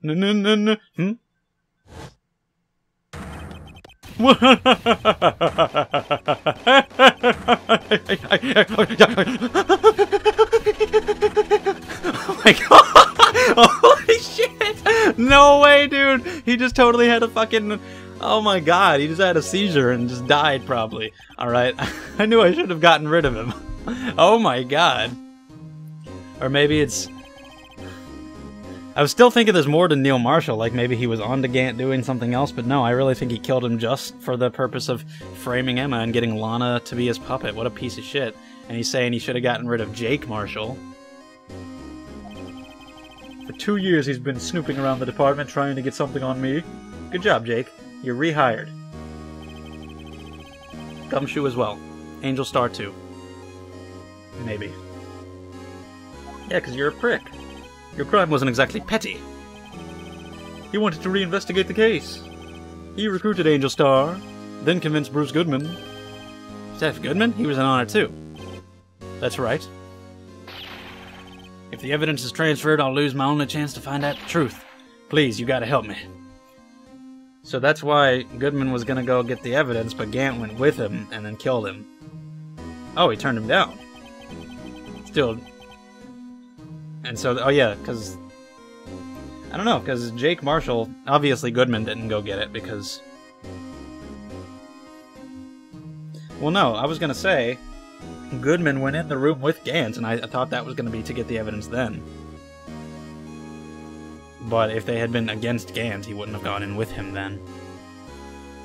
Hmm? Oh my god! Holy shit! No way, dude! He just totally had a fucking... Oh my god, he just had a seizure and just died, probably. Alright, I knew I should have gotten rid of him. Oh my god. Or maybe it's... I was still thinking there's more to Neil Marshall, like maybe he was on to Gant doing something else, but no, I really think he killed him just for the purpose of framing Emma and getting Lana to be his puppet. What a piece of shit. And he's saying he should have gotten rid of Jake Marshall. For 2 years he's been snooping around the department trying to get something on me. Good job, Jake. You're rehired. Gumshoe as well. Angel Star too. Maybe. Yeah, because you're a prick. Your crime wasn't exactly petty. He wanted to reinvestigate the case. He recruited Angel Star, then convinced Bruce Goodman. Seth Goodman? He was in on it too. That's right. If the evidence is transferred, I'll lose my only chance to find out the truth. Please, you gotta help me. So that's why Goodman was gonna go get the evidence, but Gant went with him and then killed him. Oh, he turned him down. Still... And so, oh yeah, because... I don't know, because Jake Marshall... Obviously Goodman didn't go get it, because... Well, no, I was gonna say... Goodman went in the room with Gant, and I thought that was gonna be to get the evidence then. But if they had been against Gant, he wouldn't have gone in with him then.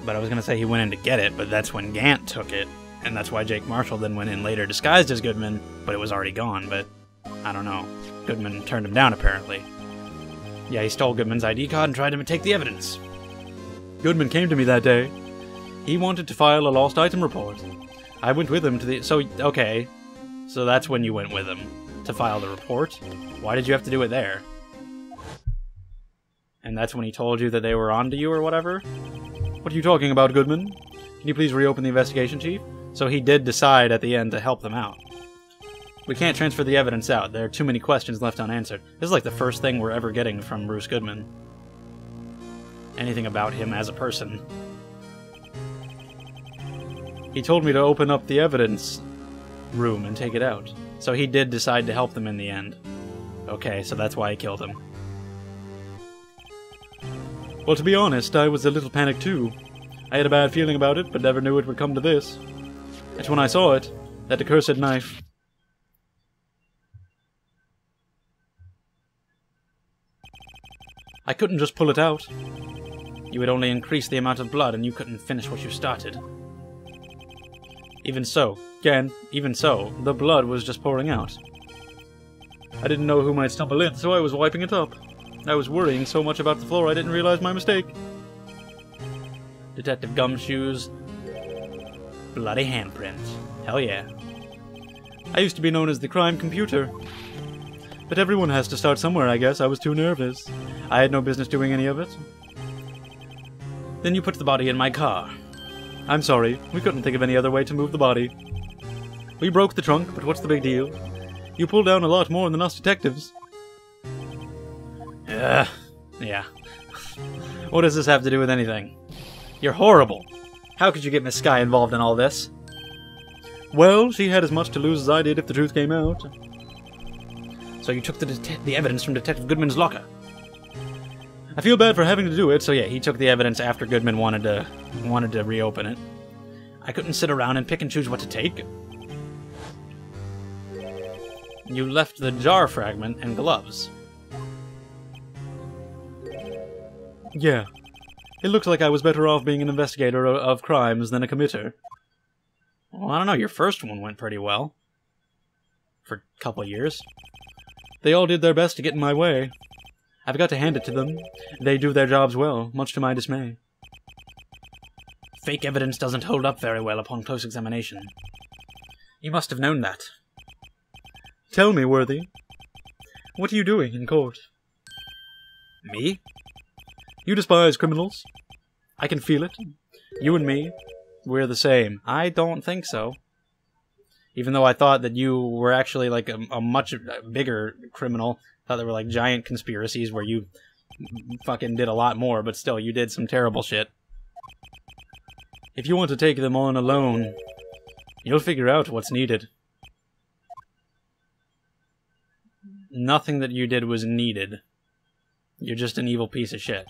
But I was gonna say he went in to get it, but that's when Gant took it. And that's why Jake Marshall then went in later disguised as Goodman, but it was already gone, but... I don't know. Goodman turned him down, apparently. Yeah, he stole Goodman's ID card and tried to take the evidence. Goodman came to me that day. He wanted to file a lost item report. I went with him to the... So, okay. So that's when you went with him. To file the report? Why did you have to do it there? And that's when he told you that they were on to you or whatever? What are you talking about, Goodman? Can you please reopen the investigation, Chief? So he did decide at the end to help them out. We can't transfer the evidence out. There are too many questions left unanswered. This is like the first thing we're ever getting from Bruce Goodman. Anything about him as a person. He told me to open up the evidence room and take it out. So he did decide to help them in the end. Okay, so that's why he killed him. Well, to be honest, I was a little panicked too. I had a bad feeling about it, but never knew it would come to this. It's when I saw it, that accursed knife... I couldn't just pull it out. You would only increase the amount of blood and you couldn't finish what you started. Even so, the blood was just pouring out. I didn't know who might stumble in, so I was wiping it up. I was worrying so much about the floor I didn't realize my mistake. Detective Gumshoe's bloody handprint. Hell yeah. I used to be known as the crime computer. But everyone has to start somewhere, I guess. I was too nervous. I had no business doing any of it. Then you put the body in my car. I'm sorry, we couldn't think of any other way to move the body. We broke the trunk, but what's the big deal? You pulled down a lot more than us detectives. Yeah. What does this have to do with anything? You're horrible. How could you get Miss Skye involved in all this? Well, she had as much to lose as I did if the truth came out. So you took the evidence from Detective Goodman's locker. I feel bad for having to do it, so yeah, he took the evidence after Goodman wanted to reopen it. I couldn't sit around and pick and choose what to take. You left the jar fragment and gloves. Yeah. It looks like I was better off being an investigator of crimes than a committer. Well, I don't know, your first one went pretty well. For a couple of years. They all did their best to get in my way. I've got to hand it to them. They do their jobs well, much to my dismay. Fake evidence doesn't hold up very well upon close examination. You must have known that. Tell me, Worthy. What are you doing in court? Me? You despise criminals. I can feel it. You and me, we're the same. I don't think so. Even though I thought that you were actually like a much bigger criminal. I thought there were like giant conspiracies where you fucking did a lot more, but still, you did some terrible shit. If you want to take them on alone, you'll figure out what's needed. Nothing that you did was needed. You're just an evil piece of shit.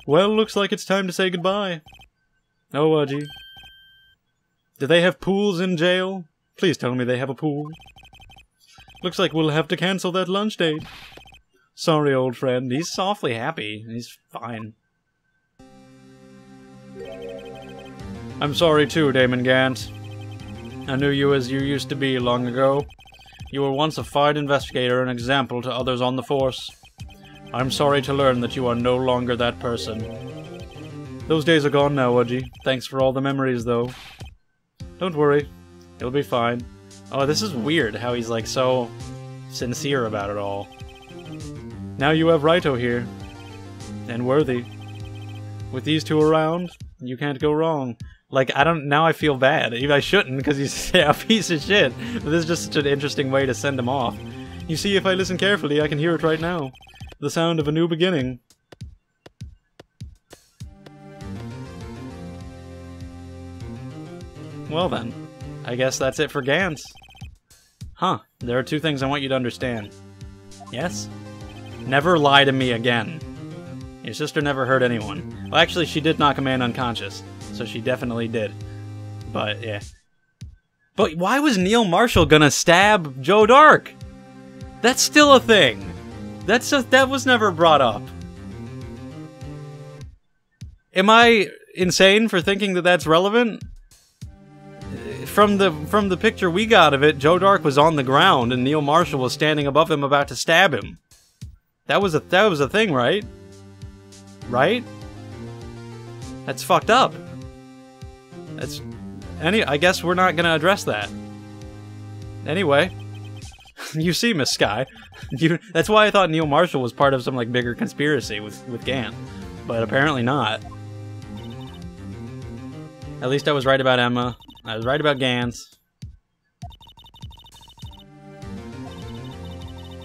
Well, looks like it's time to say goodbye. Oh, Udgy. Do they have pools in jail? Please tell me they have a pool. Looks like we'll have to cancel that lunch date. Sorry, old friend. He's softly happy. He's fine. I'm sorry too, Damon Gant. I knew you as you used to be long ago. You were once a fine investigator and example to others on the force. I'm sorry to learn that you are no longer that person. Those days are gone now, Udgy. Thanks for all the memories, though. Don't worry. He'll be fine. Oh, this is weird how he's, like, so sincere about it all. Now you have Raito here. And Worthy. With these two around, you can't go wrong. Like, now I feel bad. I shouldn't, because he's a piece of shit. But this is just such an interesting way to send him off. You see, if I listen carefully, I can hear it right now. The sound of a new beginning. Well then, I guess that's it for Gantz. Huh, there are two things I want you to understand. Yes? Never lie to me again. Your sister never hurt anyone. Well, actually, she did knock a man unconscious. So she definitely did. But, yeah. But why was Neil Marshall gonna stab Joe Dark? That's still a thing. That was never brought up. Am I insane for thinking that that's relevant? From the picture we got of it, Joe Dark was on the ground and Neil Marshall was standing above him about to stab him. That was a thing, right? Right? That's fucked up. I guess we're not gonna address that. Anyway, you see, Miss Sky, that's why I thought Neil Marshall was part of some like bigger conspiracy with Gant, but apparently not. At least I was right about Emma. I was right about Gantz.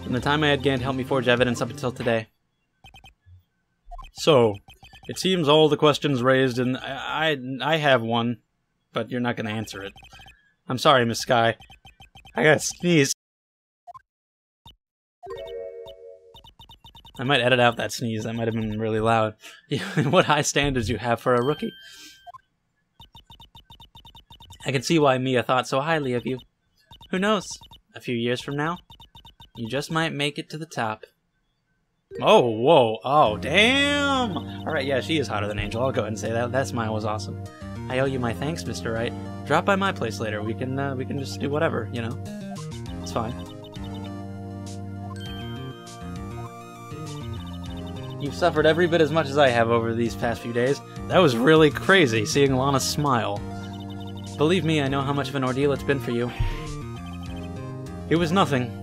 From the time I had Gant help me forge evidence up until today. So, it seems all the questions raised, and I have one, but you're not going to answer it. I'm sorry, Miss Sky. I gotta sneeze. I might edit out that sneeze. That might have been really loud. What high standards you have for a rookie. I can see why Mia thought so highly of you. Who knows? A few years from now, you just might make it to the top. Oh, whoa. Oh, damn! Alright, yeah, she is hotter than Angel. I'll go ahead and say that. That smile was awesome. I owe you my thanks, Mr. Wright. Drop by my place later. We can just do whatever, you know? It's fine. You've suffered every bit as much as I have over these past few days. That was really crazy, seeing Lana smile. Believe me, I know how much of an ordeal it's been for you. It was nothing.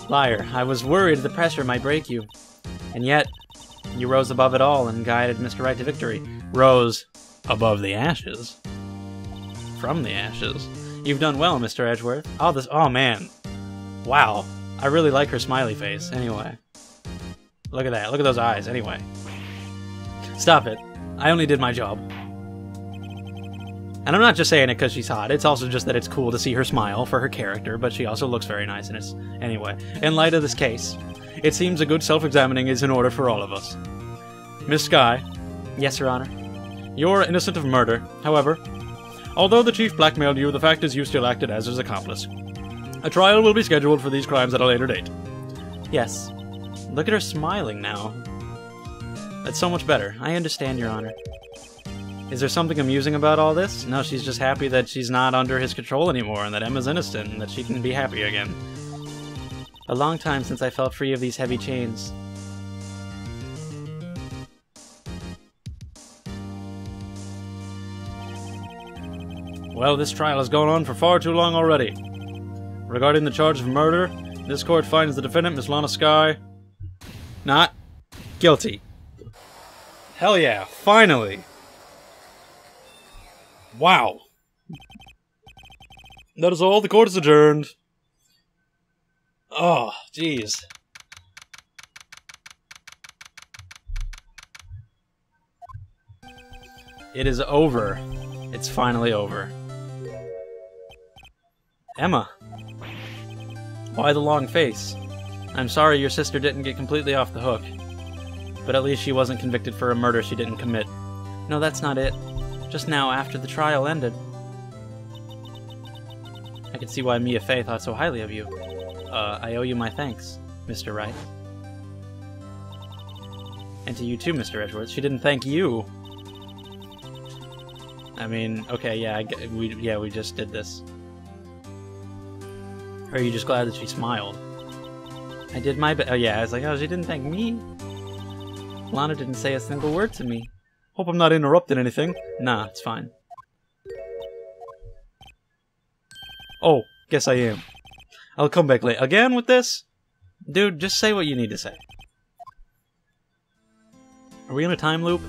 Liar, I was worried the pressure might break you. And yet, you rose above it all and guided Mr. Wright to victory. Rose above the ashes. From the ashes. You've done well, Mr. Edgeworth. Oh man. Wow. I really like her smiley face, anyway. Look at that. Look at those eyes, anyway. Stop it. I only did my job. And I'm not just saying it because she's hot, it's also just that it's cool to see her smile for her character, but she also looks very nice, and it's... Anyway, in light of this case, it seems a good self-examining is in order for all of us. Miss Sky. Yes, Your Honor. You're innocent of murder, however. Although the chief blackmailed you, the fact is you still acted as his accomplice. A trial will be scheduled for these crimes at a later date. Yes. Look at her smiling now. That's so much better. I understand, Your Honor. Is there something amusing about all this? No, she's just happy that she's not under his control anymore and that Emma's innocent and that she can be happy again. A long time since I felt free of these heavy chains. Well, this trial has gone on for far too long already. Regarding the charge of murder, this court finds the defendant, Miss Lana Sky, not guilty. Hell yeah, finally! Wow. That is all. The court is adjourned. Oh, jeez. It is over. It's finally over. Emma. Why the long face? I'm sorry your sister didn't get completely off the hook. But at least she wasn't convicted for a murder she didn't commit. No, that's not it. Just now, after the trial ended. I can see why Mia Fey thought so highly of you. I owe you my thanks, Mr. Wright. And to you too, Mr. Edgeworth. She didn't thank you. I mean, okay, yeah, we just did this. Or are you just glad that she smiled? I did my best. Oh yeah, I was like, oh, she didn't thank me. Lana didn't say a single word to me. Hope I'm not interrupting anything. Nah, it's fine. Oh, guess I am. I'll come back late. Again with this? Dude, just say what you need to say. Are we in a time loop?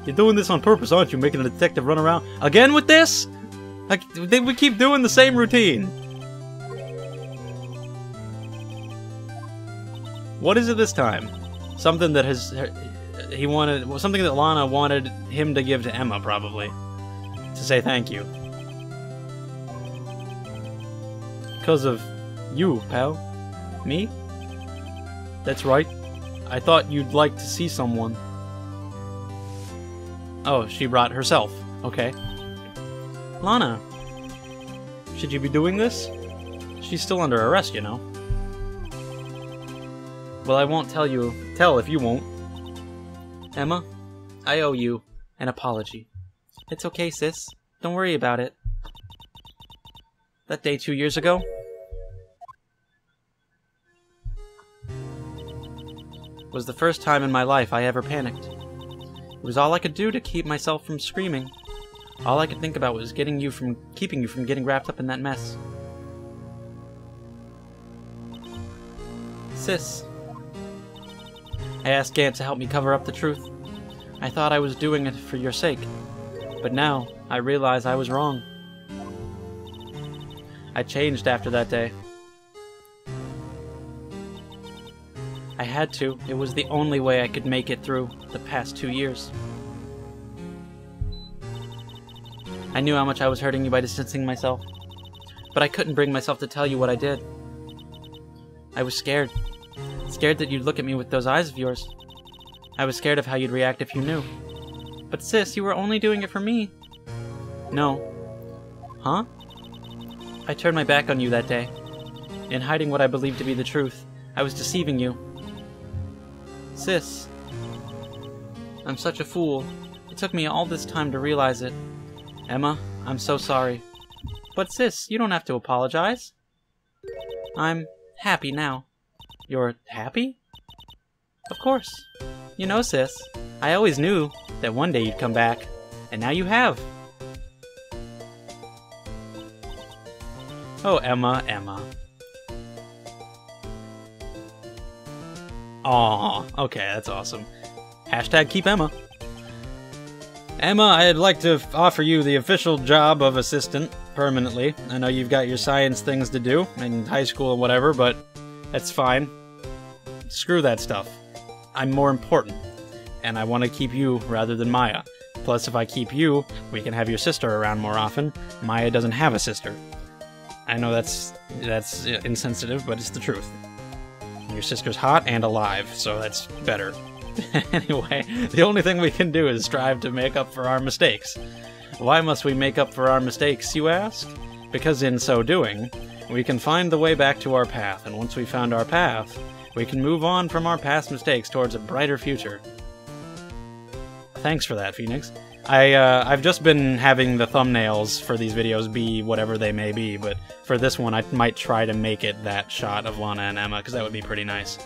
You're doing this on purpose, aren't you? Making a detective run around? Again with this? Like, we keep doing the same routine. What is it this time? Something that something that Lana wanted him to give to Emma, probably. To say thank you. Because of you, pal. Me? That's right. I thought you'd like to see someone. Oh, she brought herself. Okay. Lana. Should you be doing this? She's still under arrest, you know. Well, I won't tell if you won't. Emma, I owe you an apology. It's okay, sis. Don't worry about it. That day 2 years ago? Was the first time in my life I ever panicked. It was all I could do to keep myself from screaming. All I could think about was keeping you from getting wrapped up in that mess. Sis. I asked Gant to help me cover up the truth. I thought I was doing it for your sake. But now, I realize I was wrong. I changed after that day. I had to. It was the only way I could make it through the past 2 years. I knew how much I was hurting you by distancing myself, but I couldn't bring myself to tell you what I did. I was scared. Scared that you'd look at me with those eyes of yours. I was scared of how you'd react if you knew. But sis, you were only doing it for me. No. Huh? I turned my back on you that day. In hiding what I believed to be the truth, I was deceiving you. Sis. I'm such a fool. It took me all this time to realize it. Emma, I'm so sorry. But sis, you don't have to apologize. I'm happy now. You're happy? Of course. You know, sis, I always knew that one day you'd come back, and now you have. Oh, Emma, Emma. Aw, okay, that's awesome. Hashtag keep Emma. Emma, I'd like to offer you the official job of assistant permanently. I know you've got your science things to do in high school and whatever, but that's fine. Screw that stuff. I'm more important, and I want to keep you rather than Maya. Plus, if I keep you, we can have your sister around more often. Maya doesn't have a sister. I know that's insensitive, but it's the truth. Your sister's hot and alive, so that's better. Anyway, the only thing we can do is strive to make up for our mistakes. Why must we make up for our mistakes, you ask? Because in so doing, we can find the way back to our path, and once we've found our path, we can move on from our past mistakes towards a brighter future. Thanks for that, Phoenix. I've just been having the thumbnails for these videos be whatever they may be, but for this one I might try to make it that shot of Lana and Emma, because that would be pretty nice.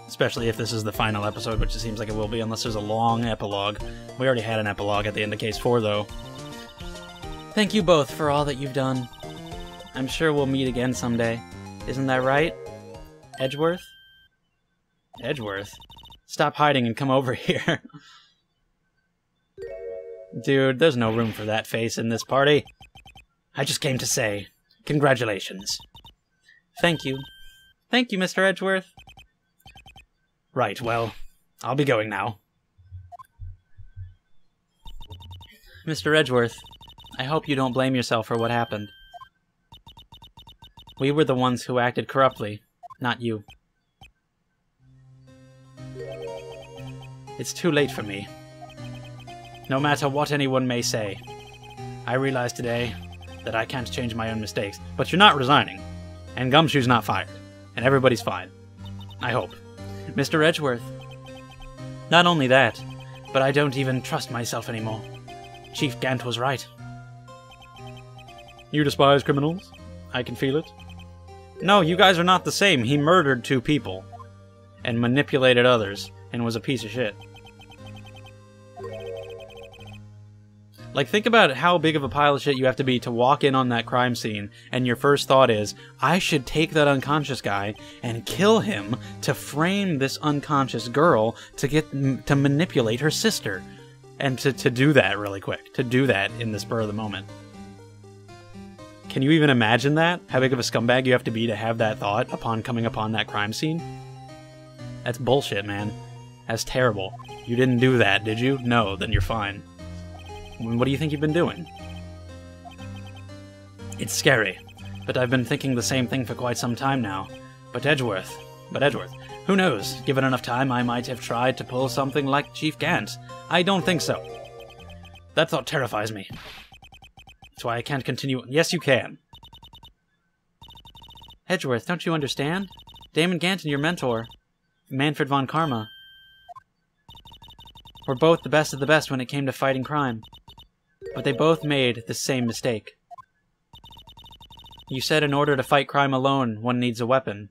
Especially if this is the final episode, which it seems like it will be, unless there's a long epilogue. We already had an epilogue at the end of Case 4, though. Thank you both for all that you've done. I'm sure we'll meet again someday. Isn't that right? Edgeworth? Edgeworth? Stop hiding and come over here. Dude, there's no room for that face in this party. I just came to say, congratulations. Thank you. Thank you, Mr. Edgeworth. Right, well, I'll be going now. Mr. Edgeworth, I hope you don't blame yourself for what happened. We were the ones who acted corruptly, not you. It's too late for me. No matter what anyone may say, I realize today that I can't change my own mistakes. But you're not resigning, and Gumshoe's not fired, and everybody's fine. I hope. Mr. Edgeworth. Not only that, but I don't even trust myself anymore. Chief Gant was right. You despise criminals? I can feel it. No, you guys are not the same. He murdered 2 people, and manipulated others, and was a piece of shit. Like, think about how big of a pile of shit you have to be to walk in on that crime scene, and your first thought is, I should take that unconscious guy and kill him to frame this unconscious girl to manipulate her sister. And to do that really quick. To do that in the spur of the moment. Can you even imagine that? How big of a scumbag you have to be to have that thought upon coming upon that crime scene? That's bullshit, man. That's terrible. You didn't do that, did you? No, then you're fine. What do you think you've been doing? It's scary, but I've been thinking the same thing for quite some time now. But Edgeworth, who knows? Given enough time, I might have tried to pull something like Chief Gant. I don't think so. That thought terrifies me. That's why I can't continue. Yes, you can. Edgeworth, don't you understand? Damon Gant and your mentor, Manfred von Karma, were both the best of the best when it came to fighting crime. But they both made the same mistake. You said in order to fight crime alone, one needs a weapon.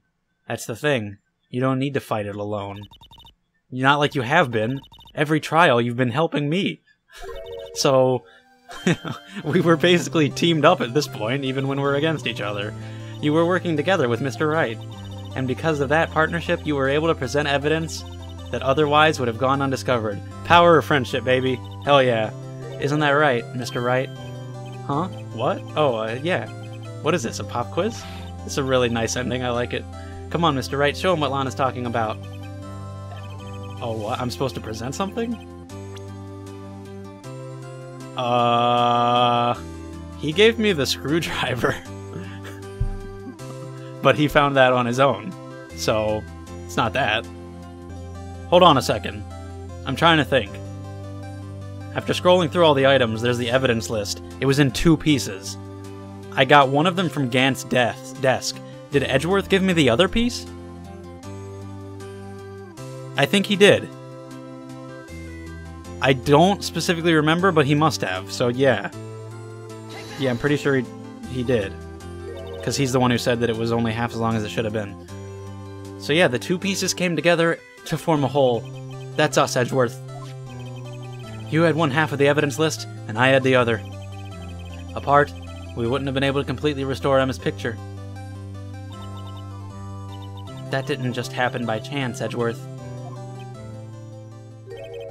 That's the thing. You don't need to fight it alone. Not like you have been. Every trial, you've been helping me. So, we were basically teamed up at this point, even when we're against each other. You were working together with Mr. Wright. And because of that partnership, you were able to present evidence that otherwise would have gone undiscovered. Power of friendship, baby. Hell yeah. Isn't that right, Mr. Wright? Huh? What? Oh, yeah. What is this, a pop quiz? It's a really nice ending, I like it. Come on, Mr. Wright, show him what Lana's talking about. Oh, what? I'm supposed to present something? He gave me the screwdriver. But he found that on his own. So, it's not that. Hold on a second. I'm trying to think. After scrolling through all the items, there's the evidence list. It was in 2 pieces. I got one of them from Gant's desk. Did Edgeworth give me the other piece? I think he did. I don't specifically remember, but he must have, so yeah. Yeah, I'm pretty sure he did. Because he's the one who said that it was only half as long as it should have been. So yeah, the 2 pieces came together to form a whole. That's us, Edgeworth. You had one half of the evidence list, and I had the other. Apart, we wouldn't have been able to completely restore Emma's picture. That didn't just happen by chance, Edgeworth.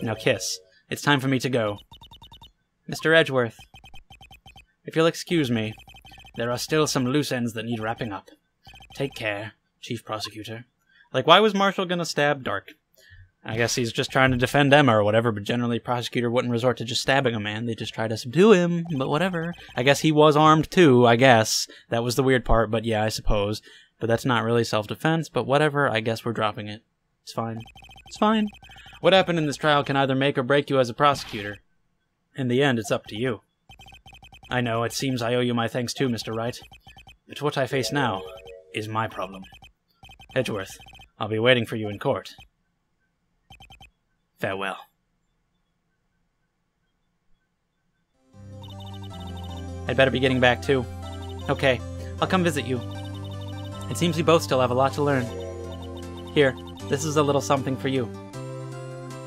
Now kiss. It's time for me to go. Mr. Edgeworth, if you'll excuse me, there are still some loose ends that need wrapping up. Take care, Chief Prosecutor. Like, why was Marshall gonna stab Dark? I guess he's just trying to defend Emma or whatever, but generally prosecutor wouldn't resort to just stabbing a man. They just try to subdue him, but whatever. I guess he was armed too, I guess. That was the weird part, but yeah, I suppose. But that's not really self-defense, but whatever, I guess we're dropping it. It's fine. It's fine. What happened in this trial can either make or break you as a prosecutor. In the end, it's up to you. I know, it seems I owe you my thanks too, Mr. Wright. But what I face now is my problem. Edgeworth, I'll be waiting for you in court. Farewell. I'd better be getting back too. Okay, I'll come visit you. It seems we both still have a lot to learn. Here, this is a little something for you.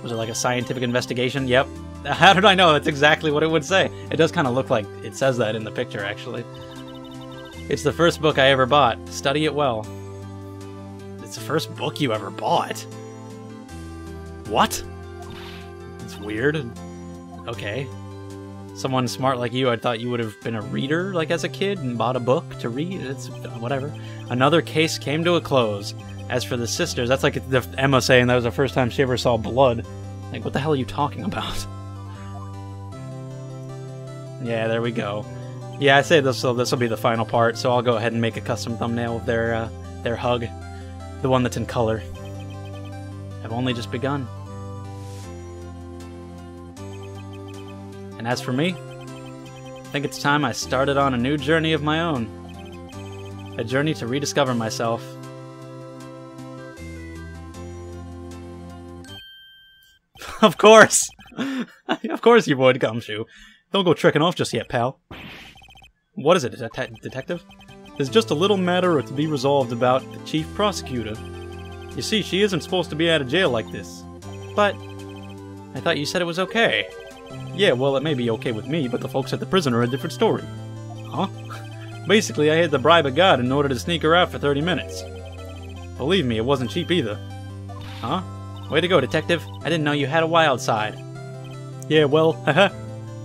Was it like a scientific investigation? Yep. How did I know? That's exactly what it would say. It does kind of look like it says that in the picture, actually. It's the first book I ever bought. Study it well. It's the first book you ever bought? What? It's weird. Okay. Someone smart like you, I thought you would have been a reader, like, as a kid, and bought a book to read. It's whatever. Another case came to a close. As for the sisters, that's like Emma saying that was the first time she ever saw blood. Like, what the hell are you talking about? Yeah, there we go. Yeah, I say this will be the final part, so I'll go ahead and make a custom thumbnail of their hug. The one that's in color. I've only just begun. And as for me, I think it's time I started on a new journey of my own. A journey to rediscover myself. Of course! Of course you would, Gumshoe. Don't go tricking off just yet, pal. What is it, detective? There's just a little matter to be resolved about the chief prosecutor. You see, she isn't supposed to be out of jail like this. But I thought you said it was okay. Yeah, well, it may be okay with me, but the folks at the prison are a different story. Huh? Basically, I had to bribe a guard in order to sneak her out for 30 minutes. Believe me, it wasn't cheap either. Huh? Way to go, detective. I didn't know you had a wild side. Yeah, well, haha.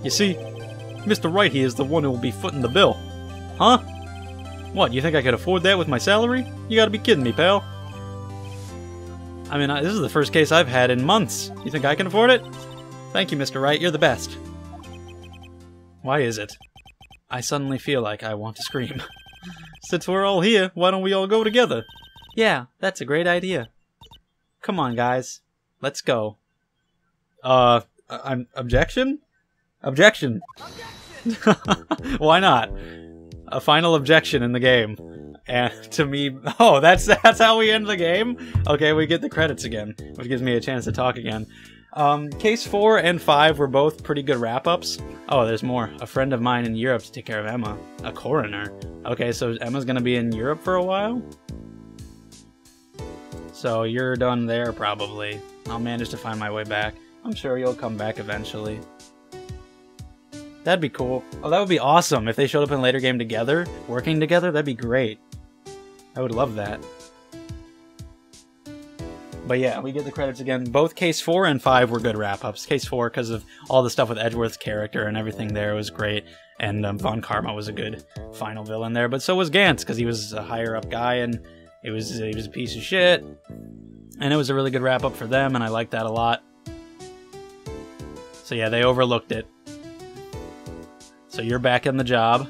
You see, Mr. Wright here is the one who will be footing the bill. Huh? What, you think I could afford that with my salary? You gotta be kidding me, pal. I mean, this is the first case I've had in months. You think I can afford it? Thank you, Mr. Wright. You're the best. Why is it? I suddenly feel like I want to scream. Since we're all here, why don't we all go together? Yeah, that's a great idea. Come on, guys. Let's go. Objection? Objection! Why not? A final objection in the game. And to me... Oh, that's how we end the game? Okay, we get the credits again, which gives me a chance to talk again. Case 4 and 5 were both pretty good wrap-ups. Oh, there's more. A friend of mine in Europe to take care of Emma. A coroner. Okay, so Emma's gonna be in Europe for a while? So you're done there, probably. I'll manage to find my way back. I'm sure you'll come back eventually. That'd be cool. Oh, that would be awesome if they showed up in a later game together, working together. That'd be great. I would love that. But yeah, we get the credits again. Both Case 4 and 5 were good wrap-ups. Case 4, because of all the stuff with Edgeworth's character and everything there, was great. And Von Karma was a good final villain there. But so was Gantz, because he was a higher-up guy, and he was a piece of shit. And it was a really good wrap-up for them, and I liked that a lot. So yeah, they overlooked it. So you're back in the job.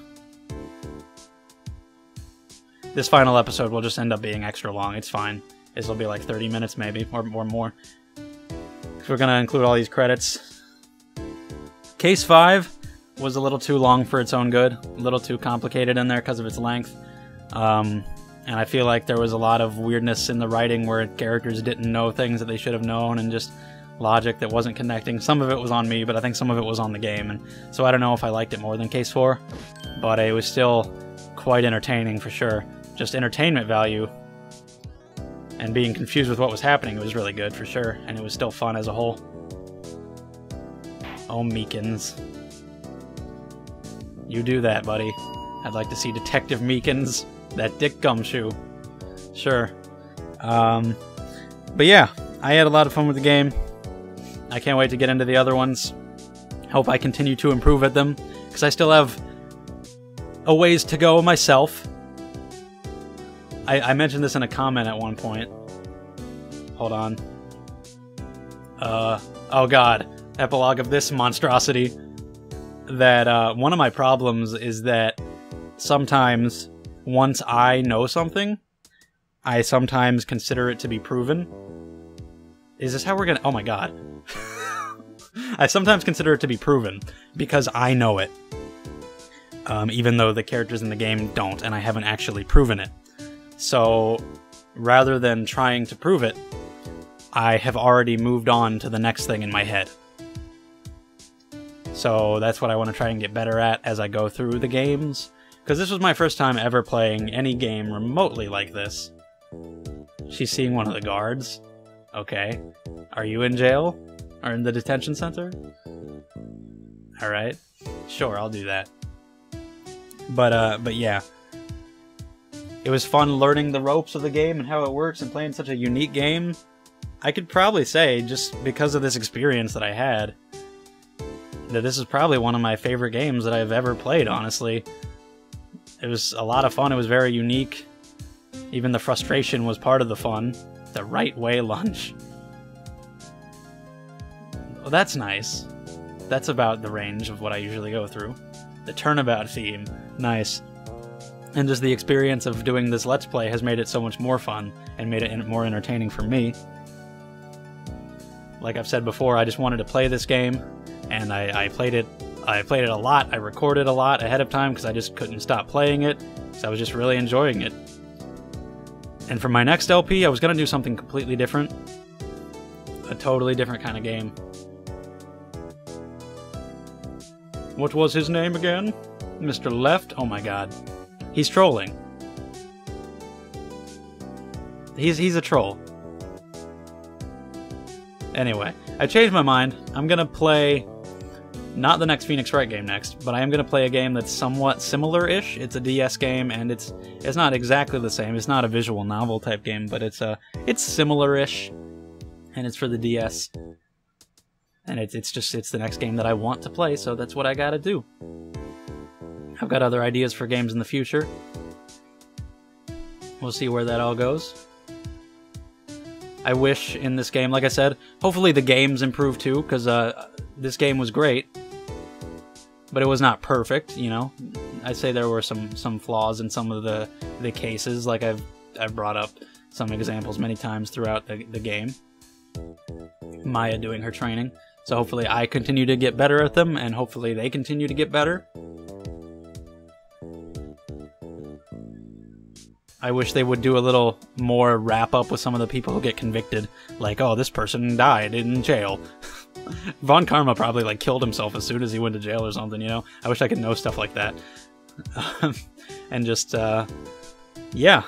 This final episode will just end up being extra long. It's fine. This will be like 30 minutes maybe, or more. So we're going to include all these credits. Case 5 was a little too long for its own good. A little too complicated in there because of its length. And I feel like there was a lot of weirdness in the writing where characters didn't know things that they should have known, and just logic that wasn't connecting. Some of it was on me, but I think some of it was on the game. And so I don't know if I liked it more than Case 4, but it was still quite entertaining for sure. Just entertainment value. And being confused with what was happening, it was really good for sure. And it was still fun as a whole. Oh, Meekins. You do that, buddy. I'd like to see Detective Meekins. That Dick Gumshoe. Sure. But yeah, I had a lot of fun with the game. I can't wait to get into the other ones. Hope I continue to improve at them, because I still have a ways to go myself. I mentioned this in a comment at one point. Hold on. Oh god. Epilogue of this monstrosity. That, one of my problems is that sometimes, once I know something, I sometimes consider it to be proven. Is this how we're gonna... Oh my god. I sometimes consider it to be proven, because I know it. Even though the characters in the game don't, and I haven't actually proven it. So, rather than trying to prove it, I have already moved on to the next thing in my head. So that's what I want to try and get better at as I go through the games. Because this was my first time ever playing any game remotely like this. She's seeing one of the guards. Okay. Are you in jail? Or in the detention center? Alright. Sure, I'll do that. But yeah. It was fun learning the ropes of the game and how it works and playing such a unique game. I could probably say, just because of this experience that I had, that this is probably one of my favorite games that I've ever played, honestly. It was a lot of fun. It was very unique. Even the frustration was part of the fun. The right way lunge. Well, that's nice. That's about the range of what I usually go through. The turnabout theme. Nice. And just the experience of doing this Let's Play has made it so much more fun and made it more entertaining for me. Like I've said before, I just wanted to play this game, and I played it. I played it a lot. I recorded a lot ahead of time because I just couldn't stop playing it. So I was just really enjoying it. And for my next LP, I was going to do something completely different. A totally different kind of game. What was his name again? Mr. Left? Oh my god. He's trolling. He's a troll. Anyway, I changed my mind. I'm going to play... not the next Phoenix Wright game next, but I am going to play a game that's somewhat similar-ish. It's a DS game, and it's not exactly the same. It's not a visual novel type game, but it's similar-ish, and it's for the DS. And it's the next game that I want to play, so that's what I gotta do. I've got other ideas for games in the future. We'll see where that all goes. I wish in this game, like I said, hopefully the games improve too, because this game was great. But it was not perfect, you know. I'd say there were some flaws in some of the cases, like I've brought up some examples many times throughout the game. Maya doing her training. So hopefully I continue to get better at them, and hopefully they continue to get better. I wish they would do a little more wrap-up with some of the people who get convicted. Like, oh, this person died in jail. Von Karma probably, like, killed himself as soon as he went to jail or something, you know? I wish I could know stuff like that. And just, yeah.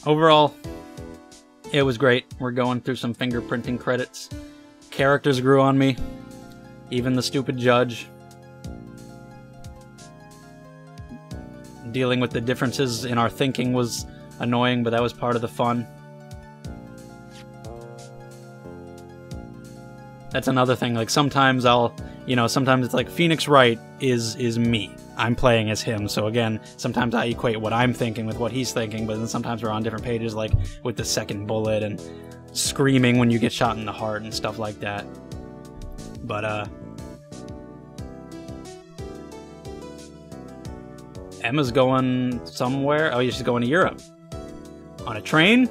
Overall, it was great. We're going through some fingerprinting credits. Characters grew on me. Even the stupid judge. Dealing with the differences in our thinking was annoying, but that was part of the fun. That's another thing, like sometimes sometimes it's like Phoenix Wright is me. I'm playing as him, so again, sometimes I equate what I'm thinking with what he's thinking, but then sometimes we're on different pages, like with the second bullet and screaming when you get shot in the heart and stuff like that. But, Emma's going somewhere. Oh, she's going to Europe. On a train?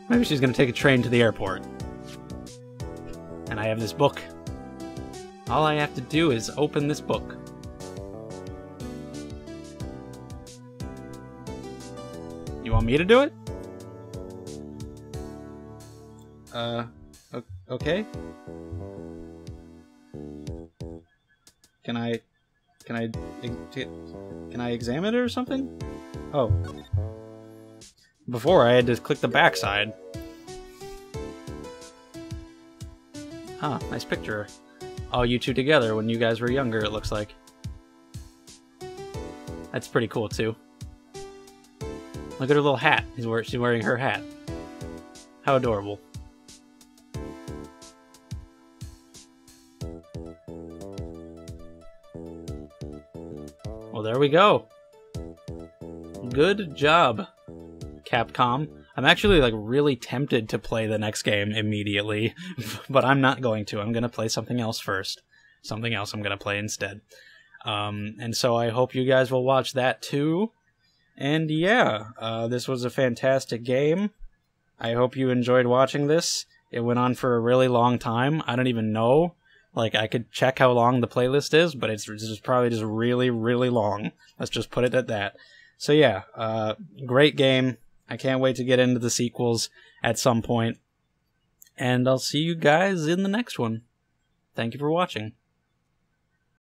Maybe she's going to take a train to the airport. And I have this book. All I have to do is open this book. You want me to do it? Okay. Can I examine it or something? Oh. Before I had to click the backside. Ah, nice picture. All you two together when you guys were younger, it looks like. That's pretty cool too. Look at her little hat. She's wearing her hat. How adorable. Well, there we go. Good job, Capcom. I'm actually like really tempted to play the next game immediately, but I'm not going to. I'm going to play something else first. Something else I'm going to play instead. And so I hope you guys will watch that too. And yeah, this was a fantastic game. I hope you enjoyed watching this. It went on for a really long time. I don't even know. Like, I could check how long the playlist is, but it's just probably just really, really long. Let's just put it at that. So yeah, great game. I can't wait to get into the sequels at some point. And I'll see you guys in the next one. Thank you for watching.